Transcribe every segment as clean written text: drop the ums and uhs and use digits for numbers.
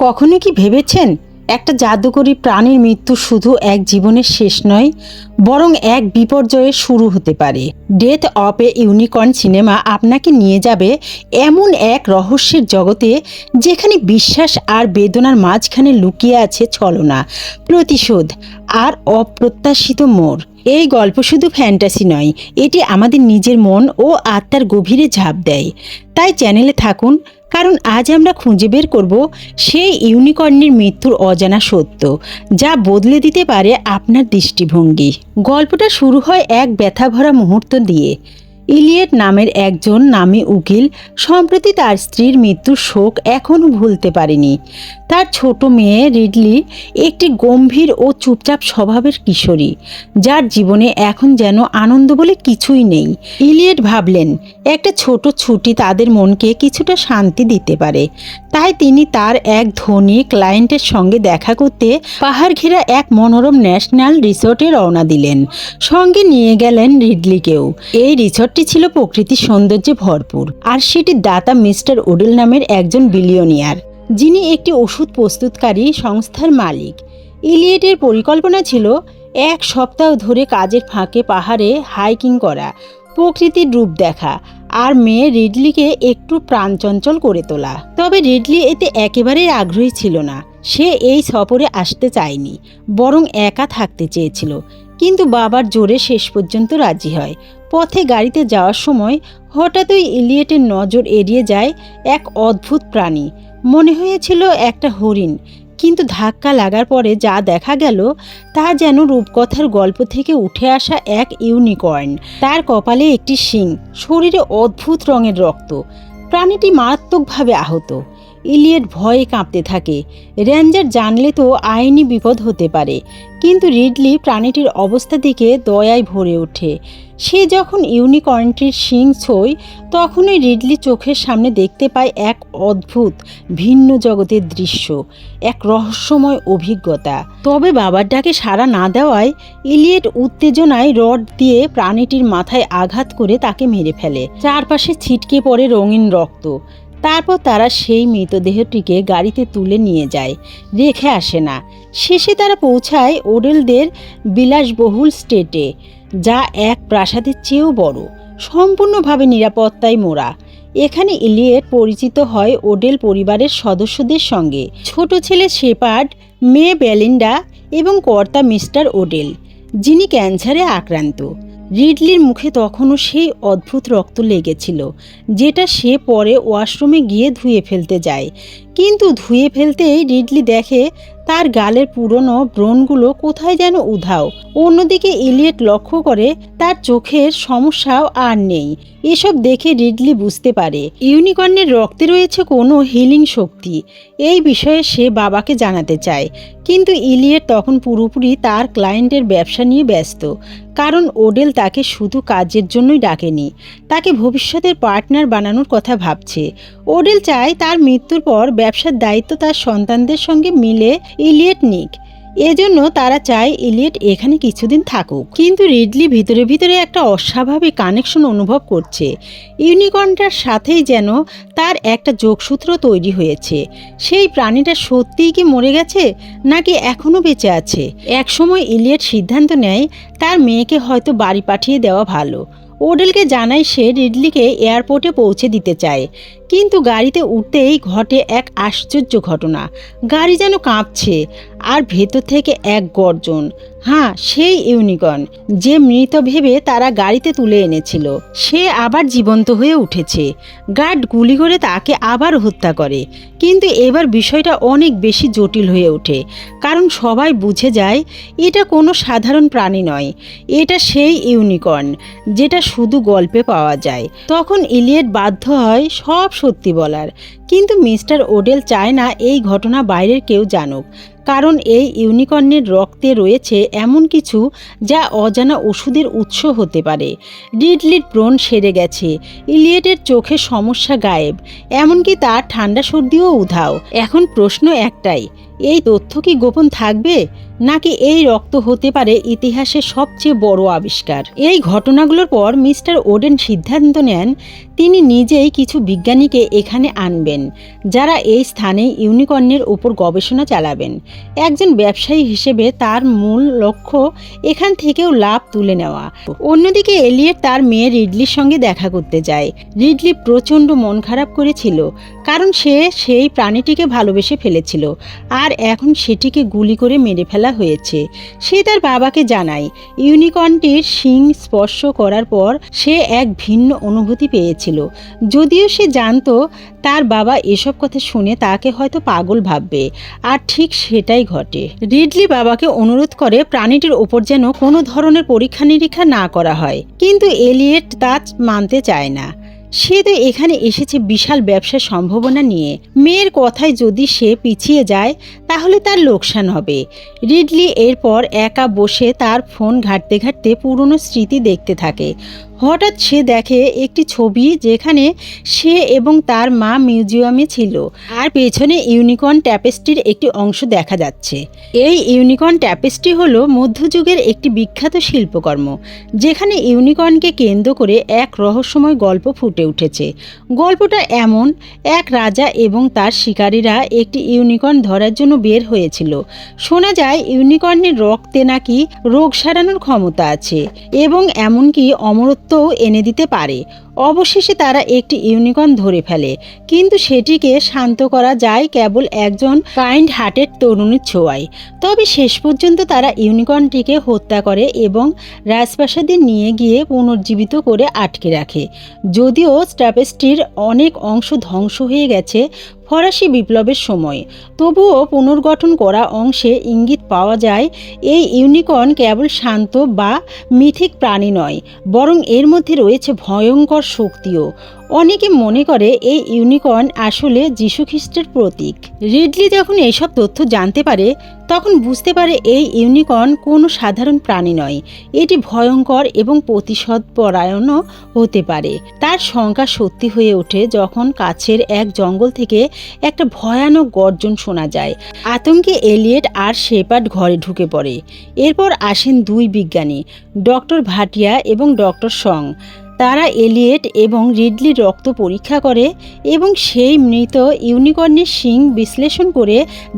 কখনো কি ভেবেছেন একটা জাদুকরী প্রাণীর মৃত্যু শুধু এক জীবনের শেষ নয়, বরং এক বিপর্যয়ের শুরু হতে পারে। Death of A unicorn cinema আপনাকে নিয়ে যাবে এমন এক রহস্যের জগতে যেখানে বিশ্বাস আর বেদনার মাঝখানে লুকিয়ে আছে ছলনা, প্রতিশোধ আর অপ্রত্যাশিত মোড়। এই গল্প শুধু ফ্যান্টাসি নয়, এটি আমাদের নিজের মন ও আত্মার গভীরে ঝাঁপ দেয়। তাই চ্যানেলে থাকুন, কারণ আজ আমরা খুঁজে বের করব সেই ইউনিকর্নের মৃত্যুর অজানা সত্য, যা বদলে দিতে পারে আপনার দৃষ্টিভঙ্গি। গল্পটা শুরু হয় এক ব্যথাভরা মুহূর্ত দিয়ে। ইলিয়েট নামের একজন নামী উকিল সম্প্রতি তার স্ত্রীর মৃত্যুর শোক এখনও ভুলতে পারেনি। তার ছোট মেয়ে রিডলি একটি গম্ভীর ও চুপচাপ স্বভাবের কিশোরী, যার জীবনে এখন যেন আনন্দ বলে কিছুই নেই। ইলিয়েট ভাবলেন একটা ছোট ছুটি তাদের মনকে কিছুটা শান্তি দিতে পারে। তাই তিনি তার এক ধনী ক্লায়েন্টের সঙ্গে দেখা করতে পাহাড় ঘেরা এক মনোরম ন্যাশনাল রিসোর্টে রওনা দিলেন। সঙ্গে নিয়ে গেলেন রিডলিকেও। এই রিসোর্টটি ছিল প্রকৃতির সৌন্দর্যে ভরপুর, আর সেটির দাতা মিস্টার ওডেল নামের একজন বিলিয়নিয়ার, যিনি একটি ওষুধ প্রস্তুতকারী সংস্থার মালিক। ইলিয়েটের পরিকল্পনা ছিল এক সপ্তাহ ধরে কাজের ফাঁকে পাহাড়ে হাইকিং করা, প্রকৃতির রূপ দেখা আর মেয়ে রিডলিকে একটু প্রাণচঞ্চল করে তোলা। তবে রিডলি এতে একেবারেই আগ্রহী ছিল না। সে এই সফরে আসতে চায়নি, বরং একা থাকতে চেয়েছিল। কিন্তু বাবার জোরে শেষ পর্যন্ত রাজি হয়। পথে গাড়িতে যাওয়ার সময় হঠাৎই ইলিয়েটের নজর এড়িয়ে যায় এক অদ্ভুত প্রাণী। মনে হয়েছিল একটা হরিণ, কিন্তু ধাক্কা লাগার পরে যা দেখা গেল তা যেন রূপকথার গল্প থেকে উঠে আসা এক ইউনিকর্ন। তার কপালে একটি শিং, শরীরে অদ্ভুত রঙের রক্ত। প্রাণীটি মারাত্মকভাবে আহত। ইলিয়েট ভয়ে কাঁপতে থাকে। রেঞ্জার জানলে তো আইনি বিপদ হতে পারে, কিন্তু রিডলি প্রাণীটির অবস্থা দেখে দয়ায় ভরে ওঠে। সে যখন ইউনিকর্নটির শিং ছোঁয়, তখনই রিডলি চোখের সামনে দেখতে পায় এক অদ্ভুত ভিন্ন জগতের দৃশ্য, এক রহস্যময় অভিজ্ঞতা। তবে বাবার ডাকে সাড়া না দেওয়ায় ইলিয়েট উত্তেজনায় রড দিয়ে প্রাণীটির মাথায় আঘাত করে তাকে মেরে ফেলে। চারপাশে ছিটকে পড়ে রঙিন রক্ত। তারপর তারা সেই মৃতদেহটিকে গাড়িতে তুলে নিয়ে যায়, রেখে আসে না। শেষে তারা পৌঁছায় ওডেলদের বিলাসবহুল স্টেটে, যা এক প্রাসাদের চেয়েও বড়, সম্পূর্ণভাবে নিরাপত্তায় মোড়া। এখানে ইলিয়েট পরিচিত হয় ওডেল পরিবারের সদস্যদের সঙ্গে, ছোট ছেলে শেপার্ড, মেয়ে বেলিন্ডা এবং কর্তা মিস্টার ওডেল, যিনি ক্যান্সারে আক্রান্ত। রিডলির মুখে তখনও সেই অদ্ভুত রক্ত লেগেছিল, যেটা সে পরে ওয়াশরুমে গিয়ে ধুয়ে ফেলতে যায়। কিন্তু ধুয়ে ফেলতেই রিডলি দেখে তার গালের পুরনো ব্রণগুলো কোথায় যেন উধাও। অন্যদিকে ইলিয়েট লক্ষ্য করে তার চোখের সমস্যাও আর নেই। এসব দেখে রিডলি বুঝতে পারে ইউনিকর্নের রক্তে রয়েছে কোনো হিলিং শক্তি। এই বিষয়ে সে বাবাকে জানাতে চায়, কিন্তু ইলিয়েট তখন পুরোপুরি তার ক্লায়েন্টের ব্যবসা নিয়ে ব্যস্ত। কারণ ওডেল তাকে শুধু কাজের জন্যই ডাকেনি, তাকে ভবিষ্যতের পার্টনার বানানোর কথা ভাবছে। ওডেল চায় তার মৃত্যুর পর ব্যবসার দায়িত্ব তার সন্তানদের সঙ্গে মিলে ইলিয়েট নিক। এজন্য তারা চায় ইলিয়েট এখানে কিছুদিন থাকুক। কিন্তু রিডলি ভিতরে ভিতরে একটা অস্বাভাবিক কানেকশন অনুভব করছে। ইউনিকর্নটার সাথেই যেন তার একটা যোগসূত্র তৈরি হয়েছে। সেই প্রাণীটা সত্যিই কি মরে গেছে, নাকি এখনও বেঁচে আছে? একসময় ইলিয়েট সিদ্ধান্ত নেয় তার মেয়েকে হয়তো বাড়ি পাঠিয়ে দেওয়া ভালো। ওডেলকে জানায় সে রিডলিকে এয়ারপোর্টে পৌঁছে দিতে চায়। কিন্তু গাড়িতে উঠতেই ঘটে এক আশ্চর্য ঘটনা। গাড়ি যেন কাঁপছে, আর ভেতর থেকে এক গর্জন। হ্যাঁ, সেই ইউনিকর্ন যে মৃত ভেবে তারা গাড়িতে তুলে এনেছিল, সে আবার জীবন্ত হয়ে উঠেছে। গার্ড গুলি করে তাকে আবার হত্যা করে। কিন্তু এবার বিষয়টা অনেক বেশি জটিল হয়ে ওঠে, কারণ সবাই বুঝে যায় এটা কোনো সাধারণ প্রাণী নয়, এটা সেই ইউনিকর্ন যেটা শুধু গল্পে পাওয়া যায়। তখন ইলিয়েট বাধ্য হয় সব সত্যি বলার, কিন্তু মিস্টার ওডেল চায় না এই ঘটনা বাইরের কেউ জানুক, কারণ এই ইউনিকর্নের রক্তে রয়েছে এমন কিছু যা অজানা ওষুধের উৎস হতে পারে। রিডলির ব্রণ সেরে গেছে, ইলিয়েটের চোখের সমস্যা গায়েব, এমনকি তার ঠান্ডা সর্দিও উধাও। এখন প্রশ্ন একটাই, এই তথ্য কি গোপন থাকবে, নাকি এই রক্ত হতে পারে ইতিহাসের সবচেয়ে বড় আবিষ্কার। এই ঘটনাগুলোর পর মিস্টার ওডেন সিদ্ধান্ত নেন তিনি নিজেই কিছু বিজ্ঞানীকে এখানে আনবেন যারা এই স্থানে ইউনিকর্নের উপর গবেষণা চালাবেন। একজন ব্যবসায়ী হিসেবে তার মূল লক্ষ্য এখান থেকেও লাভ তুলে নেওয়া। অন্যদিকে এলিয়েট তার মেয়ে রিডলির সঙ্গে দেখা করতে যায়। রিডলি প্রচণ্ড মন খারাপ করেছিল কারণ সে সেই প্রাণীটিকে ভালোবেসে ফেলেছিল আর এখন সেটিকে গুলি করে মেরে ফেলা হয়েছে। সে তার বাবাকে জানায় ইউনিকর্নটির শিং স্পর্শ করার পর সে এক ভিন্ন অনুভূতি পেয়েছিল। যদিও সে জানতো তার বাবা এসব কথা শুনে তাকে হয়তো পাগল ভাববে, আর ঠিক সেটাই ঘটে। রিডলি বাবাকে অনুরোধ করে প্রাণীটির ওপর যেন কোনো ধরনের পরীক্ষা নিরীক্ষা না করা হয়, কিন্তু এলিয়েট তা মানতে চায় না। সে তো এখানে এসেছে বিশাল ব্যবসার সম্ভাবনা নিয়ে। মেয়ের কথায় যদি সে পিছিয়ে যায় তাহলে তার লোকসান হবে। রিডলি এরপর একা বসে তার ফোন ঘাঁটতে ঘাঁটতে পুরনো স্মৃতি দেখতে থাকে। হঠাৎ সে দেখে একটি ছবি যেখানে সে এবং তার মা মিউজিয়ামে ছিল, আর পেছনে ইউনিকর্ন ট্যাপেস্ট্রির একটি অংশ দেখা যাচ্ছে। এই ইউনিকর্ন ট্যাপেস্ট্রি হলো মধ্যযুগের একটি বিখ্যাত শিল্পকর্ম যেখানে ইউনিকর্নকে কেন্দ্র করে এক রহস্যময় গল্প ফুটে উঠেছে। গল্পটা এমন, এক রাজা এবং তার শিকারীরা একটি ইউনিকর্ন ধরার জন্য বের হয়েছিল। শোনা যায় ইউনিকর্নের রক্তে নাকি রোগ সারানোর ক্ষমতা আছে এবং এমনকি অমরত্ব এনে দিতে পারে। অবশেষে তারা একটি ইউনিকর্ন ধরে ফেলে, কিন্তু সেটিকে শান্ত করা যায় কেবল একজন কাইন্ড হার্টেড তরুণীর ছোঁয়ায়। তবে শেষ পর্যন্ত তারা ইউনিকর্নটিকে হত্যা করে এবং রাজপ্রাসাদে নিয়ে গিয়ে পুনর্জীবিত করে আটকে রাখে। যদিও ট্যাপেস্ট্রির অনেক অংশ ধ্বংস হয়ে গেছে ফরাসি বিপ্লবের সময়, তবুও পুনর্গঠন করা অংশে ইঙ্গিত পাওয়া যায় এই ইউনিকর্ন কেবল শান্ত বা মিথিক প্রাণী নয়, বরং এর মধ্যে রয়েছে ভয়ঙ্কর শক্তিও। অনেকে মনে করে এই ইউনিকর্ন আসলে যীশুখ্রিস্টের প্রতীক। রিডলি যখন এইসব তথ্য জানতে পারে তখন বুঝতে পারে এই ইউনিকর্ন কোনো সাধারণ প্রাণী নয়, এটি ভয়ঙ্কর এবং প্রতিশোধ পরায়ণও হতে পারে। তার শঙ্কা সত্যি হয়ে ওঠে যখন কাছের এক জঙ্গল থেকে একটা ভয়ানক গর্জন শোনা যায়। আতঙ্কে এলিয়েট আর শেপার্ড ঘরে ঢুকে পড়ে। এরপর আসেন দুই বিজ্ঞানী, ডক্টর ভাটিয়া এবং ডক্টর সং। তারা এলিয়েট এবং রিডলির রক্ত পরীক্ষা করে এবং সেই মৃত ইউনিকর্নের শিং বিশ্লেষণ করে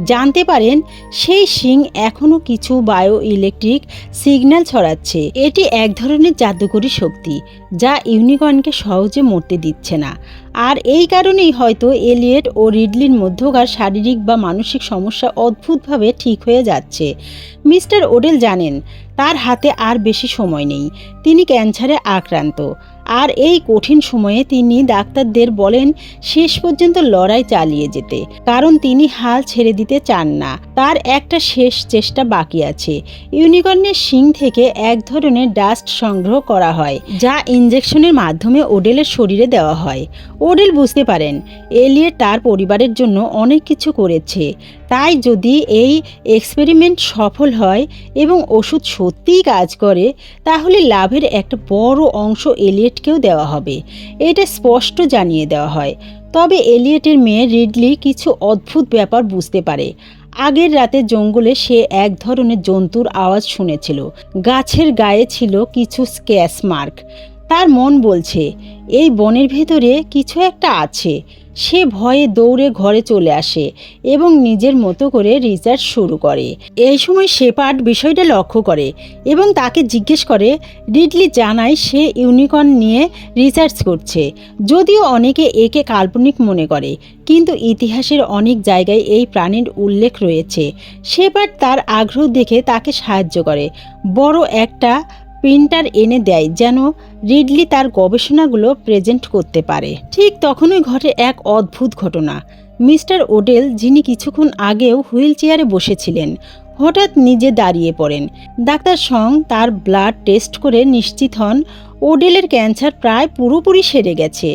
জানতে পারেন সেই শিং এখনও কিছু বায়ো ইলেকট্রিক সিগন্যাল ছড়াচ্ছে। এটি এক ধরনের জাদুকরী শক্তি যা ইউনিকর্নকে সহজে মরতে দিচ্ছে না। আর এই কারণেই হয়তো এলিয়েট ও রিডলির মধ্যকার শারীরিক বা মানসিক সমস্যা অদ্ভুতভাবে ঠিক হয়ে যাচ্ছে। মিস্টার ওডেল জানেন তার হাতে আর বেশি সময় নেই। তিনি ক্যান্সারে আক্রান্ত, আর এই কঠিন সময়ে তিনি ডাক্তারদের বলেন শেষ পর্যন্ত লড়াই চালিয়ে যেতে, কারণ তিনি হাল ছেড়ে দিতে চান না। তার একটা শেষ চেষ্টা বাকি আছে। ইউনিকর্নের শিং থেকে এক ধরনের ডাস্ট সংগ্রহ করা হয় যা ইনজেকশনের মাধ্যমে ওডেলের শরীরে দেওয়া হয়। ওডেল বুঝতে পারেন এলিয়েট তার পরিবারের জন্য অনেক কিছু করেছে, তাই যদি এই এক্সপেরিমেন্ট সফল হয় এবং ওষুধ সত্যিই কাজ করে তাহলে লাভের একটা বড় অংশ এলিয়েটকেও দেওয়া হবে। এটা স্পষ্ট জানিয়ে দেওয়া হয়। তবে এলিয়েটের মেয়ে রিডলি কিছু অদ্ভুত ব্যাপার বুঝতে পারে। আগের রাতে জঙ্গলে সে এক ধরনের জন্তুর আওয়াজ শুনেছিল। গাছের গায়ে ছিল কিছু স্ক্র্যাচ মার্ক। তার মন বলছে এই বনের ভেতরে কিছু একটা আছে। সে ভয়ে দৌড়ে ঘরে চলে আসে এবং নিজের মতো করে রিসার্চ শুরু করে। এই সময় শেপার্ড বিষয়টা লক্ষ্য করে এবং তাকে জিজ্ঞেস করে। রিডলি জানায় সে ইউনিকর্ন নিয়ে রিসার্চ করছে। যদিও অনেকে একে কাল্পনিক মনে করে, কিন্তু ইতিহাসের অনেক জায়গায় এই প্রাণীর উল্লেখ রয়েছে। শেপার্ড তার আগ্রহ দেখে তাকে সাহায্য করে, বড় একটা প্রিন্টার এনে দেয় যেন রিডলি তার গবেষণাগুলো প্রেজেন্ট করতে পারে। ঠিক তখনই ঘটে এক অদ্ভুত ঘটনা। মিস্টার ওডেল, যিনি কিছুক্ষণ আগেও হুইল চেয়ারে বসেছিলেন, হঠাৎ নিজে দাঁড়িয়ে পড়েন। ডাক্তার সং তার ব্লাড টেস্ট করে নিশ্চিত হন ওডেলের ক্যান্সার প্রায় পুরোপুরি সেরে গেছে।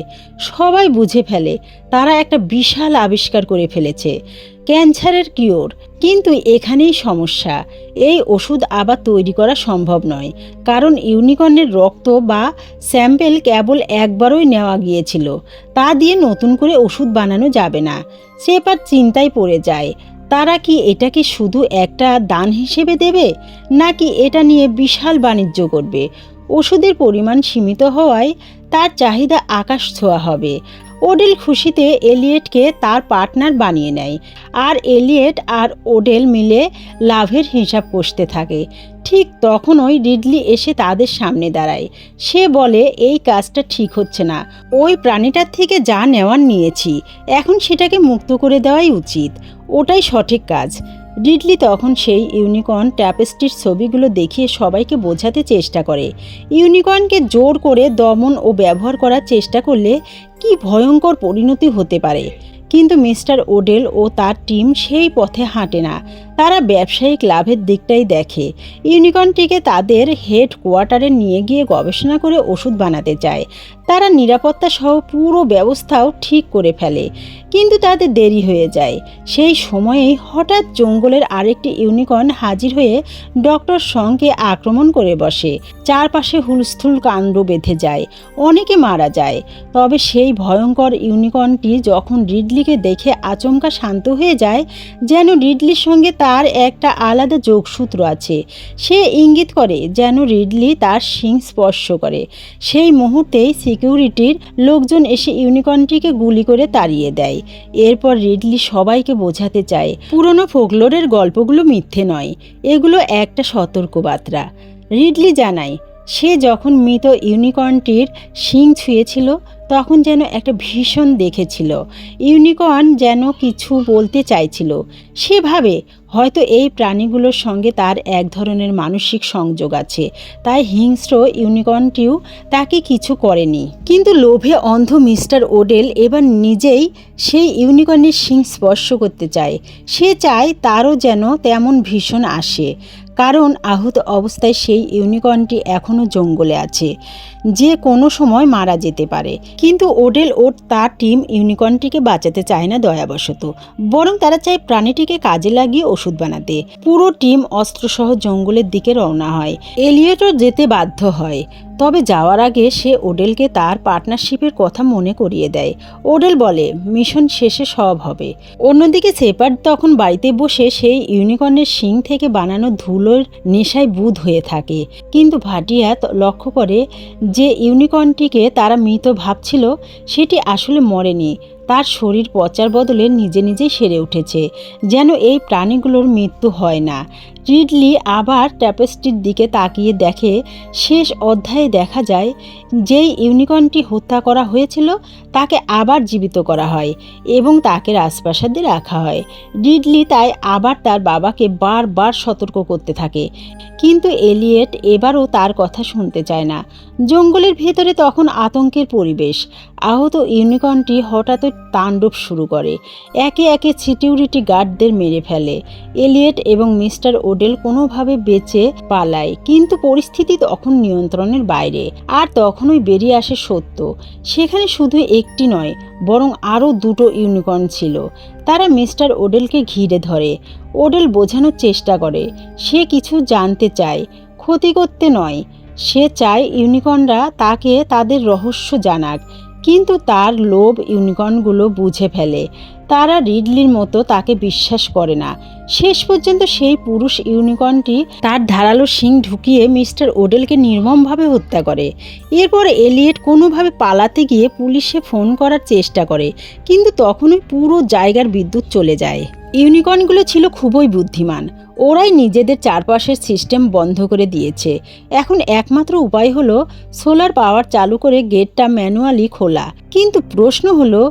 সবাই বুঝে ফেলে তারা একটা বিশাল আবিষ্কার করে ফেলেছে, ক্যান্সারের কিওর। কিন্তু এখানেই সমস্যা, এই ওষুধ আবার তৈরি করা সম্ভব নয়, কারণ ইউনিকর্নের রক্ত বা স্যাম্পেল কেবল একবারই নেওয়া গিয়েছিল। তা দিয়ে নতুন করে ওষুধ বানানো যাবে না। শেপার্ড চিন্তায় পড়ে যায়। তারা কি এটাকে শুধু একটা দান হিসেবে দেবে, নাকি এটা নিয়ে বিশাল বাণিজ্য করবে? ওষুধের পরিমাণ সীমিত হওয়ায় তার চাহিদা আকাশ ছোঁয়া হবে। ওডেল খুশিতে এলিয়েটকে তার পার্টনার বানিয়ে নেয়, আর এলিয়েট আর ওডেল মিলে লাভের হিসাব কষতে থাকে। ঠিক তখনই রিডলি এসে তাদের সামনে দাঁড়ায়। সে বলে, এই কাজটা ঠিক হচ্ছে না। ওই প্রাণীটার থেকে যা নেওয়ার নিয়েছি, এখন সেটাকে মুক্ত করে দেওয়াই উচিত। ওটাই সঠিক কাজ। রিডলি তখন সেই ইউনিকর্ন ট্যাপেস্ট্রির ছবিগুলো দেখিয়ে সবাইকে বোঝাতে চেষ্টা করে ইউনিকর্নকে জোর করে দমন ও ব্যবহার করার চেষ্টা করলে কি ভয়ঙ্কর পরিণতি হতে পারে। কিন্তু মিস্টার ওডেল ও তার টিম সেই পথে হাঁটে না। তারা ব্যবসায়িক লাভের দিকটাই দেখে। ইউনিকর্নটিকে তাদের হেড কোয়ার্টারে নিয়ে গিয়ে গবেষণা করে ওষুধ বানাতে চায়। তারা নিরাপত্তা সহ পুরো ব্যবস্থাও ঠিক করে ফেলে, কিন্তু তাদের দেরি হয়ে যায়। সেই সময়েই হঠাৎ জঙ্গলের আরেকটি ইউনিকর্ন হাজির হয়ে ডক্টর সংকে আক্রমণ করে বসে। চারপাশে হুলস্থুল কাণ্ড বেঁধে যায়, অনেকে মারা যায়। তবে সেই ভয়ঙ্কর ইউনিকর্নটি যখন রিডলিকে দেখে আচমকা শান্ত হয়ে যায়, যেন রিডলির সঙ্গে তার একটা আলাদা যোগসূত্র আছে। সে ইঙ্গিত করে যেন রিডলি তার শিং স্পর্শ করে। সেই মুহূর্তেই সিকিউরিটির লোকজন এসে ইউনিকর্নটিকে গুলি করে তাড়িয়ে দেয়। এরপর রিডলি সবাইকে বোঝাতে চায় পুরনো ফোকলোরের গল্পগুলো মিথ্যে নয়, এগুলো একটা সতর্কবার্তা। রিডলি জানায়, সে যখন মৃত ইউনিকর্নটির শিং ছুঁয়েছিল তখন যেন একটা ভীষণ দেখেছিল। ইউনিকর্ন যেন কিছু বলতে চাইছিল। সে ভাবে হয়তো এই প্রাণীগুলোর সঙ্গে তার এক ধরনের মানসিক সংযোগ আছে, তাই হিংস্র ইউনিকর্নটিও তাকে কিছু করেনি। কিন্তু লোভে অন্ধ মিস্টার ওডেল এবার নিজেই সেই ইউনিকর্নের শিং স্পর্শ করতে চায়। সে চায় তারও যেন তেমন ভীষণ আসে, কারণ আহত অবস্থায় সেই ইউনিকর্নটি এখনও জঙ্গলে আছে, যে কোনো সময় মারা যেতে পারে। কিন্তু ওডেল ও তার টিম ইউনিকর্নটিকে বাঁচাতে চায় না দয়াবশত, বরং তারা চায় প্রাণীটিকে কাজে লাগিয়ে ওষুধ বানাতে। পুরো টিম অস্ত্রসহ জঙ্গলের দিকে রওনা হয়। এলিয়েটও যেতে বাধ্য হয়, তবে যাওয়ার আগে সে ওডেলকে তার পার্টনারশিপের কথা মনে করিয়ে দেয়। ওডেল বলে, মিশন শেষে সব হবে। অন্যদিকে শেপার্ড তখন বাড়িতে বসে সেই ইউনিকর্নের শিং থেকে বানানো ধুলোর নেশায় বুঁদ হয়ে থাকে। কিন্তু ভাটিয়া লক্ষ্য করে যে ইউনিকর্নটিকে তারা মৃত ভাবছিল সেটি আসলে মরেনি, তার শরীর পচার বদলে নিজে নিজেই সেরে উঠেছে, যেন এই প্রাণীগুলোর মৃত্যু হয় না। রিডলি আবার ট্যাপেস্ট্রির দিকে তাকিয়ে দেখে শেষ অধ্যায়ে দেখা যায় যেই ইউনিকর্নটি হত্যা করা হয়েছিল তাকে আবার জীবিত করা হয় এবং তাকে রাজপ্রাসাদে রাখা হয়। রিডলি তাই আবার তার বাবাকে বারবার সতর্ক করতে থাকে, কিন্তু এলিয়েট এবারও তার কথা শুনতে চায় না। জঙ্গলের ভেতরে তখন আতঙ্কের পরিবেশ। আহত ইউনিকর্নটি হঠাৎ তাণ্ডব শুরু করে, একে একে সিকিউরিটি গার্ডদের মেরে ফেলে। এলিয়েট এবং মিস্টার ওডেল কোনোভাবে বেঁচে পালায়, কিন্তু পরিস্থিতি তখন নিয়ন্ত্রণের বাইরে। আর তখনই বেরিয়ে আসে সত্য। সেখানে শুধু একটি নয়, বরং আরও দুটো ইউনিকর্ন ছিল। তারা মিস্টার ওডেলকে ঘিরে ধরে। ওডেল বোঝানোর চেষ্টা করে সে কিছু জানতে চায়, ক্ষতি করতে নয়। সে চায় ইউনিকর্নরা তাকে তাদের রহস্য জানাক, কিন্তু তার লোভ ইউনিকর্নগুলো বুঝে ফেলে। তারা রিডলির মতো তাকে বিশ্বাস করে না। শেষ পর্যন্ত সেই পুরুষ ইউনিকর্নটি তার ধারালো শিং ঢুকিয়ে মিস্টার ওডেলকে নির্মমভাবে হত্যা করে। এরপর এলিয়েট কোনোভাবে পালাতে গিয়ে পুলিশে ফোন করার চেষ্টা করে, কিন্তু তখনই পুরো জায়গার বিদ্যুৎ চলে যায়। ইউনিকর্নগুলো ছিল খুবই বুদ্ধিমান। ওরাই নিজেদের চারপাশের সিস্টেম বন্ধ করে দিয়েছে। এখন একমাত্র উপায় হলো সোলার পাওয়ার চালু করে গেটটা ম্যানুয়ালি খোলা। কিন্তু প্রশ্ন হলো,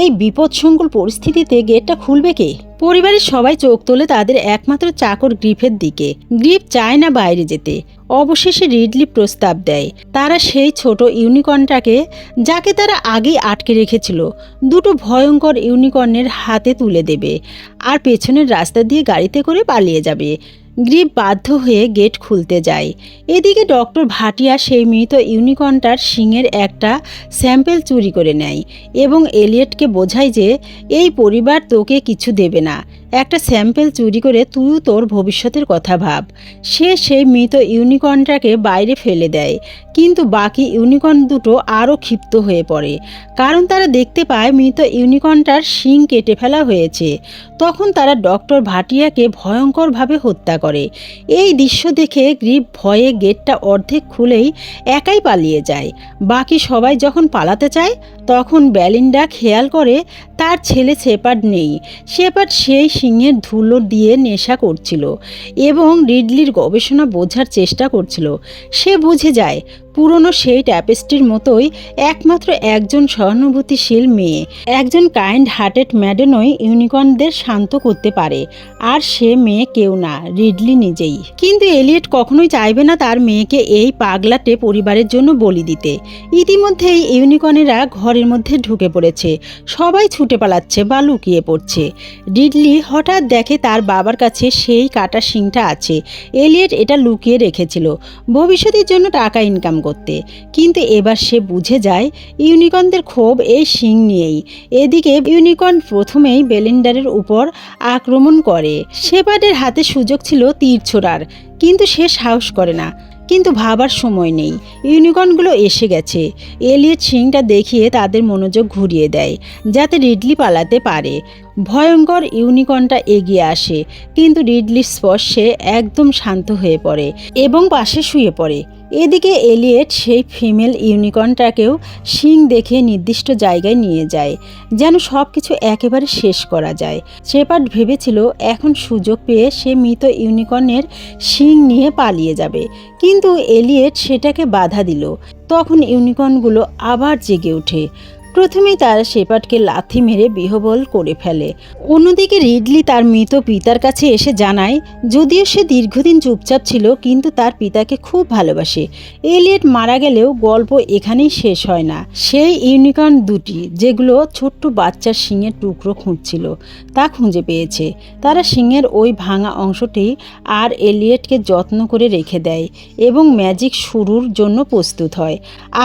এই বিপদসংকুল পরিস্থিতিতে গেটটা খুলবে কে? পরিবারের সবাই চোখ তোলে তাদের একমাত্র চাকর গ্রিফের দিকে। গ্রিফ চায় না বাইরে যেতে। অবশেষে রিডলি প্রস্তাব দেয় তারা সেই ছোট ইউনিকর্নটাকে, যাকে তারা আগেই আটকে রেখেছিল, দুটো ভয়ঙ্কর ইউনিকর্নের হাতে তুলে দেবে আর পেছনের রাস্তা দিয়ে গাড়িতে করে পালিয়ে যাবে। গ্রিফ বাধ্য হয়ে গেট খুলতে যায়। এদিকে ডক্টর ভাটিয়া সেই মৃত ইউনিকর্নটার শিংয়ের একটা স্যাম্পেল চুরি করে নেয় এবং এলিয়েটকে বোঝায় যে এই পরিবার তোকে কিছু দেবে না। একটা স্যাম্পেল চুরি করে তুইও তোর ভবিষ্যতের কথা ভাব। সে সেই মৃত ইউনিকর্নটাকে বাইরে ফেলে দেয়, কিন্তু বাকি ইউনিকর্ন দুটো আরও ক্ষিপ্ত হয়ে পড়ে, কারণ তারা দেখতে পায় মৃত ইউনিকর্নটার শিং কেটে ফেলা হয়েছে। তখন তারা ডক্টর ভাটিয়াকে ভয়ঙ্করভাবে হত্যা করে। এই দৃশ্য দেখে গ্রিপ ভয়ে গেটটা অর্ধেক খুলেই একাই পালিয়ে যায়। বাকি সবাই যখন পালাতে চায় তখন বেলিন্ডা খেয়াল করে তার ছেলে শেপার্ড নেই। শেপার্ড সেই সিংহের ধুলো দিয়ে নেশা করছিল এবং রিডলির গবেষণা বোঝার চেষ্টা করছিল। সে বুঝে যায় পুরনো সেই ট্যাপেস্ট্রির মতোই একমাত্র একজন সহানুভূতিশীল মেয়ে, একজন কাইন্ড হার্টেড ম্যাডেনই ইউনিকর্নদের শান্ত করতে পারে, আর সে মেয়ে কেউ না, রিডলি নিজেই। কিন্তু এলিয়েট কখনোই চাইবে না তার মেয়েকে এই পাগলাটে পরিবারের জন্য বলি দিতে। ইতিমধ্যেই ইউনিকর্নেরা ঘরের মধ্যে ঢুকে পড়েছে, সবাই ছুটে পালাচ্ছে বা লুকিয়ে পড়ছে। রিডলি হঠাৎ দেখে তার বাবার কাছে সেই কাটা শিংটা আছে। এলিয়েট এটা লুকিয়ে রেখেছিল ভবিষ্যতের জন্য টাকা ইনকাম করতে, কিন্তু এবার সে বুঝে যায় ইউনিকর্নদের ক্ষোভ এই শিং নিয়েই। এদিকে ইউনিকর্ন প্রথমেই বেলিন্ডারের উপর আক্রমণ করে। শেপার্ডের হাতে সুযোগ ছিল তীর ছোড়ার, কিন্তু সে সাহস করে না। কিন্তু ভাবার সময় নেই, ইউনিকর্নগুলো এসে গেছে। এলিয়েট শিংটা দেখিয়ে তাদের মনোযোগ ঘুরিয়ে দেয় যাতে রিডলি পালাতে পারে। ভয়ঙ্কর ইউনিকর্নটা এগিয়ে আসে, কিন্তু রিডলির স্পর্শে একদম শান্ত হয়ে পড়ে এবং পাশে শুয়ে পড়ে। এদিকে এলিয়েট সেই ফিমেল ইউনিকর্নটাকেও শিং দেখে নির্দিষ্ট জায়গায় নিয়ে যায়, যেন সব কিছু একেবারে শেষ করা যায়। শেপার্ড ভেবেছিল এখন সুযোগ পেয়ে সে মৃত ইউনিকর্নের শিং নিয়ে পালিয়ে যাবে, কিন্তু এলিয়েট সেটাকে বাধা দিল। তখন ইউনিকর্নগুলো আবার জেগে ওঠে। প্রথমেই তারা শেপার্ডকে লাথি মেরে বিহবল করে ফেলে। অন্যদিকে রিডলি তার মৃত পিতার কাছে এসে জানায় যদিও সে দীর্ঘদিন চুপচাপ ছিল, কিন্তু তার পিতাকে খুব ভালোবাসে। এলিয়েট মারা গেলেও গল্প এখানেই শেষ হয় না। সেই ইউনিকর্ন দুটি যেগুলো ছোট্ট বাচ্চার শিংয়ের টুকরো খুঁজছিল তা খুঁজে পেয়েছে। তারা শিংয়ের ওই ভাঙা অংশটি আর এলিয়েটকে যত্ন করে রেখে দেয় এবং ম্যাজিক শুরুর জন্য প্রস্তুত হয়।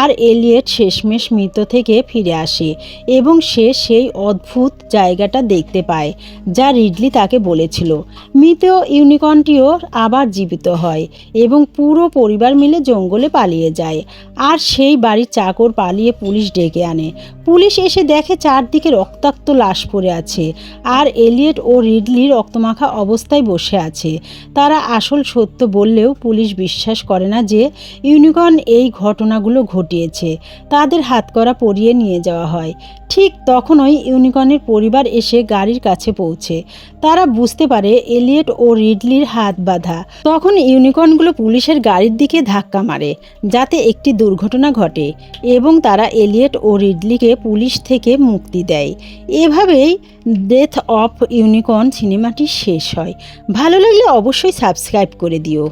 আর এলিয়েট শেষমেশ মৃত থেকে ফিরে আসে এবং সে সেই অদ্ভুত জায়গাটা দেখতে পায় যা রিডলি তাকে বলেছিল। মৃত ইউনিকর্নটিও আবার জীবিত হয় এবং পুরো পরিবার মিলে জঙ্গলে পালিয়ে যায়। আর সেই বাড়ির চাকর পালিয়ে পুলিশ ডেকে আনে। পুলিশ এসে দেখে চারদিকে রক্তাক্ত লাশ পড়ে আছে, আর এলিয়েট ও রিডলি রক্তমাখা অবস্থায় বসে আছে। তারা আসল সত্য বললেও পুলিশ বিশ্বাস করে না যে ইউনিকর্ন এই ঘটনাগুলো ঘটিয়েছে। তাদের হাতকড়া পরিয়ে নিয়ে যাওয়া হয়। ঠিক তখনই ইউনিকর্নের পরিবার এসে গাড়ির কাছে পৌঁছে। তারা বুঝতে পারে এলিয়েট ও রিডলির হাত বাঁধা। তখন ইউনিকর্নগুলো পুলিশের গাড়ির দিকে ধাক্কা মারে যাতে একটি দুর্ঘটনা ঘটে এবং তারা এলিয়েট ও রিডলিকে পুলিশ থেকে মুক্তি দেয়। এভাবেই ডেথ অফ ইউনিকর্ন সিনেমাটি শেষ হয়। ভালো লাগলে অবশ্যই সাবস্ক্রাইব করে দিও।